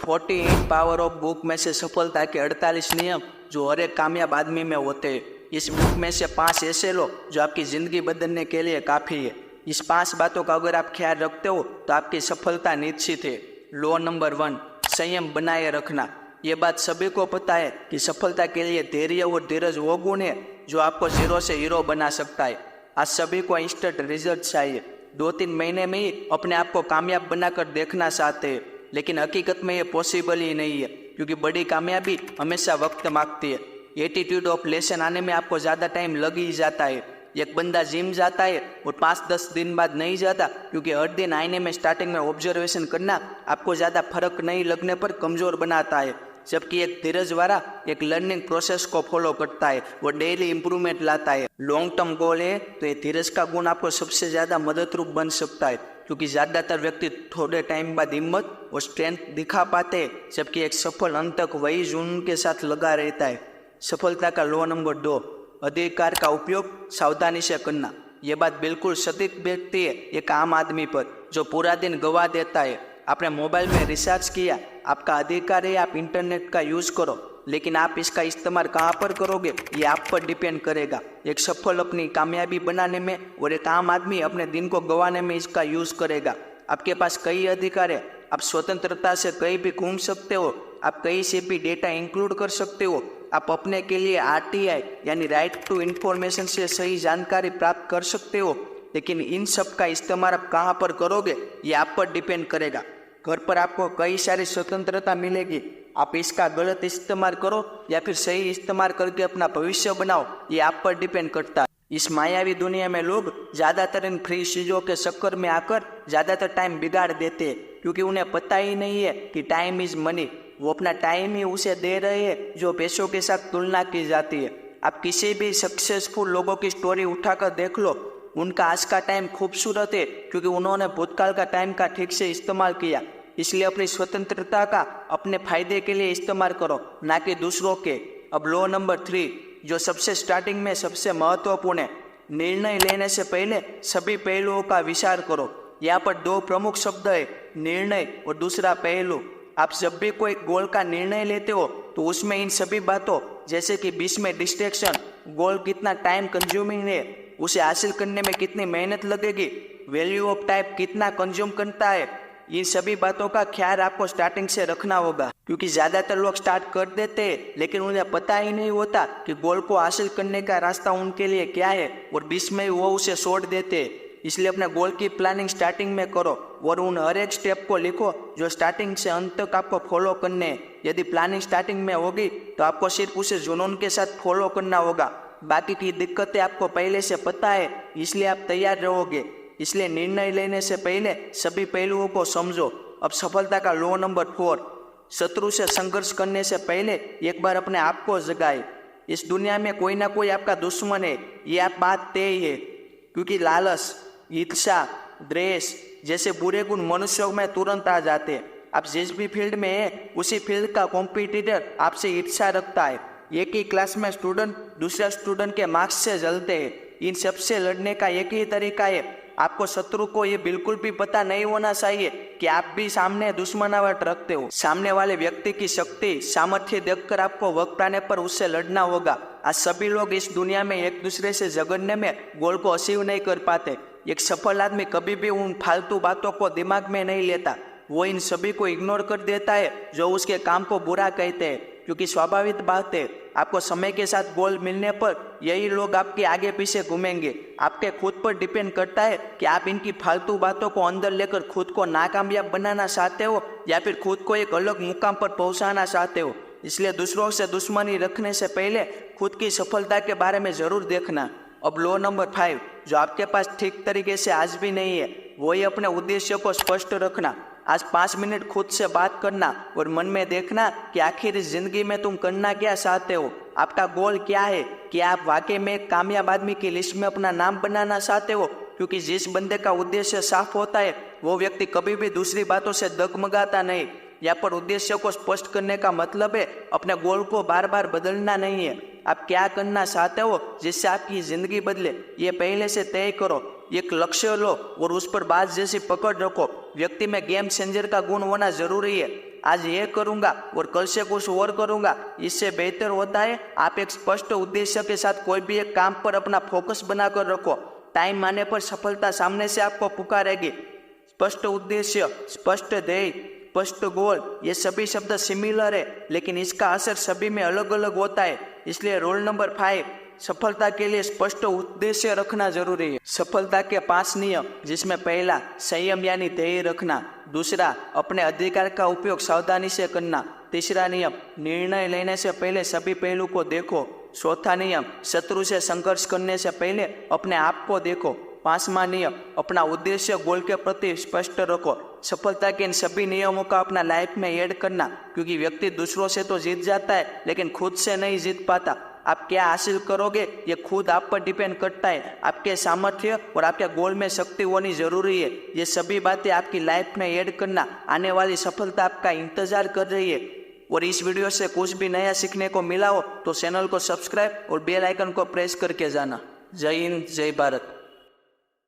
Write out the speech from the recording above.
48 power of book में से सफलता के 48 नियम जो हर एक कामयाब आदमी में होते हैं। इस बुक में से 5 ऐसे लो जो आपकी ज़िंदगी बदलने के लिए काफ़ी है। इस 5 बातों का अगर आप ख्याल रखते हो तो आपकी सफलता निश्चित है। लॉ नंबर 1, संयम बनाए रखना। ये बात सभी को पता है कि सफलता के लिए धैर्य और धीरज वो गुण है जो आपको जीरो से हीरो बना सकता है। आज सभी को इंस्टेंट रिजल्ट चाहिए, 2-3 महीने में ही अपने आप को कामयाब बनाकर देखना चाहते हैं, लेकिन हकीकत में ये पॉसिबल ही नहीं है, क्योंकि बड़ी कामयाबी हमेशा वक्त मांगती है। एटीट्यूड ऑफ लेसन आने में आपको ज़्यादा टाइम लग ही जाता है। एक बंदा जिम जाता है और 5-10 दिन बाद नहीं जाता, क्योंकि हर दिन आईने में स्टार्टिंग में ऑब्जर्वेशन करना आपको ज़्यादा फर्क नहीं लगने पर कमज़ोर बनाता है, जबकि एक धीरज वाला एक लर्निंग प्रोसेस को फॉलो करता है, वो डेली इंप्रूवमेंट लाता है। लॉन्ग टर्म गोल है तो ये धीरज का गुण आपको सबसे ज़्यादा मददरूप बन सकता है, क्योंकि ज़्यादातर व्यक्ति थोड़े टाइम बाद हिम्मत और स्ट्रेंथ दिखा पाते हैं, जबकि एक सफल अंत तक वही जुनून के साथ लगा रहता है। सफलता का लॉ नंबर 2, अधिकार का उपयोग सावधानी से करना। ये बात बिल्कुल सटीक बैठती है एक आम आदमी पर जो पूरा दिन गवा देता है। आपने मोबाइल में रिचार्ज किया, आपका अधिकार है आप इंटरनेट का यूज़ करो, लेकिन आप इसका इस्तेमाल कहाँ पर करोगे ये आप पर डिपेंड करेगा। एक सफल अपनी कामयाबी बनाने में और एक आम आदमी अपने दिन को गंवाने में इसका यूज़ करेगा। आपके पास कई अधिकार है, आप स्वतंत्रता से कहीं भी घूम सकते हो, आप कहीं से भी डेटा इंक्लूड कर सकते हो, आप अपने के लिए RTI यानी राइट टू इन्फॉर्मेशन से सही जानकारी प्राप्त कर सकते हो, लेकिन इन सब का इस्तेमाल आप कहाँ पर करोगे ये आप पर डिपेंड करेगा। घर पर आपको कई सारी स्वतंत्रता मिलेगी, आप इसका गलत इस्तेमाल करो या फिर सही इस्तेमाल करके अपना भविष्य बनाओ, ये आप पर डिपेंड करता है। इस मायावी दुनिया में लोग ज़्यादातर इन फ्री चीज़ों के चक्कर में आकर ज़्यादातर टाइम बिगाड़ देते हैं, क्योंकि उन्हें पता ही नहीं है कि टाइम इज़ मनी। वो अपना टाइम ही उसे दे रहे हैं जो पैसों के साथ तुलना की जाती है। आप किसी भी सक्सेसफुल लोगों की स्टोरी उठाकर देख लो, उनका आज का टाइम खूबसूरत है क्योंकि उन्होंने भूतकाल का टाइम का ठीक से इस्तेमाल किया। इसलिए अपनी स्वतंत्रता का अपने फायदे के लिए इस्तेमाल करो, ना कि दूसरों के। अब लॉ नंबर 3 जो सबसे स्टार्टिंग में सबसे महत्वपूर्ण है, निर्णय लेने से पहले सभी पहलुओं का विचार करो। यहाँ पर 2 प्रमुख शब्द है, निर्णय और दूसरा पहलू। आप जब भी कोई गोल का निर्णय लेते हो तो उसमें इन सभी बातों जैसे कि बीच में डिस्ट्रैक्शन, गोल कितना टाइम कंज्यूमिंग है, उसे हासिल करने में कितनी मेहनत लगेगी, वैल्यू ऑफ टाइम कितना कंज्यूम करता है, इन सभी बातों का ख्याल आपको स्टार्टिंग से रखना होगा। क्योंकि ज़्यादातर लोग स्टार्ट कर देते हैं लेकिन उन्हें पता ही नहीं होता कि गोल को हासिल करने का रास्ता उनके लिए क्या है, और बीच में वो उसे छोड़ देते हैं। इसलिए अपने गोल की प्लानिंग स्टार्टिंग में करो और उन हर एक स्टेप को लिखो जो स्टार्टिंग से अंत तक आपको फॉलो करने हैं। यदि प्लानिंग स्टार्टिंग में होगी तो आपको सिर्फ उसे जुनून के साथ फॉलो करना होगा, बाकी की दिक्कतें आपको पहले से पता है, इसलिए आप तैयार रहोगे। इसलिए निर्णय लेने से पहले सभी पहलुओं को समझो। अब सफलता का लॉ नंबर 4, शत्रु से संघर्ष करने से पहले एक बार अपने आप को जगाए। इस दुनिया में कोई ना कोई आपका दुश्मन है, ये आप बात तय है, क्योंकि लालच, ईर्ष्या, द्वेष जैसे बुरे गुण मनुष्यों में तुरंत आ जाते हैं। आप जिस भी फील्ड में है उसी फील्ड का कॉम्पिटिटर आपसे ईर्ष्या रखता है। एक ही क्लास में स्टूडेंट दूसरे स्टूडेंट के मार्क्स से जलते हैं। इन सबसे लड़ने का एक ही तरीका है, आपको शत्रु को ये बिल्कुल भी पता नहीं होना चाहिए कि आप भी सामने दुश्मनावट रखते हो। सामने वाले व्यक्ति की शक्ति, सामर्थ्य देखकर आपको वक्त आने पर उससे लड़ना होगा। आज सभी लोग इस दुनिया में एक दूसरे से झगड़ने में गोल को अचीव नहीं कर पाते। एक सफल आदमी कभी भी उन फालतू बातों को दिमाग में नहीं लेता, वो इन सभी को इग्नोर कर देता है जो उसके काम को बुरा कहते हैं, क्योंकि स्वाभाविक बात है आपको समय के साथ गोल मिलने पर यही लोग आपके आगे पीछे घूमेंगे। आपके खुद पर डिपेंड करता है कि आप इनकी फालतू बातों को अंदर लेकर खुद को नाकामयाब बनाना चाहते हो या फिर खुद को एक अलग मुकाम पर पहुंचाना चाहते हो। इसलिए दूसरों से दुश्मनी रखने से पहले खुद की सफलता के बारे में जरूर देखना। अब लॉ नंबर 5 जो आपके पास ठीक तरीके से आज भी नहीं है, वही अपने उद्देश्य को स्पष्ट रखना। आज 5 मिनट खुद से बात करना और मन में देखना कि आखिर इस जिंदगी में तुम करना क्या चाहते हो, आपका गोल क्या है, कि आप वाकई में एक कामयाब आदमी की लिस्ट में अपना नाम बनाना चाहते हो। क्योंकि जिस बंदे का उद्देश्य साफ होता है वो व्यक्ति कभी भी दूसरी बातों से डगमगाता नहीं। यहाँ पर उद्देश्य को स्पष्ट करने का मतलब है अपने गोल को बार बार बदलना नहीं है। आप क्या करना चाहते हो जिससे आपकी जिंदगी बदले, ये पहले से तय करो। एक लक्ष्य लो और उस पर बात जैसी पकड़ रखो। व्यक्ति में गेम चेंजर का गुण होना जरूरी है। आज ये करूंगा और कल से कुछ और करूंगा। इससे बेहतर होता है आप एक स्पष्ट उद्देश्य के साथ कोई भी एक काम पर अपना फोकस बनाकर रखो। टाइम आने पर सफलता सामने से आपको पुकारेगी। स्पष्ट उद्देश्य, स्पष्ट ध्येय, स्पष्ट गोल, ये सभी शब्द सिमिलर है, लेकिन इसका असर सभी में अलग अलग होता है। इसलिए रूल नंबर 5, सफलता के लिए स्पष्ट उद्देश्य रखना जरूरी है। सफलता के 5 नियम, जिसमें पहला संयम यानी ध्येय रखना, दूसरा अपने अधिकार का उपयोग सावधानी से करना, तीसरा नियम निर्णय लेने से पहले सभी पहलू को देखो, चौथा नियम शत्रु से संघर्ष करने से पहले अपने आप को देखो, पांचवा नियम अपना उद्देश्य गोल के प्रति स्पष्ट रखो। सफलता के इन सभी नियमों का अपना लाइफ में ऐड करना, क्योंकि व्यक्ति दूसरों से तो जीत जाता है लेकिन खुद से नहीं जीत पाता। आप क्या हासिल करोगे ये खुद आप पर डिपेंड करता है। आपके सामर्थ्य और आपके गोल में शक्ति होनी जरूरी है। ये सभी बातें आपकी लाइफ में ऐड करना, आने वाली सफलता आपका इंतजार कर रही है। और इस वीडियो से कुछ भी नया सीखने को मिला हो तो चैनल को सब्सक्राइब और बेल आइकन को प्रेस करके जाना। जय हिंद, जय भारत।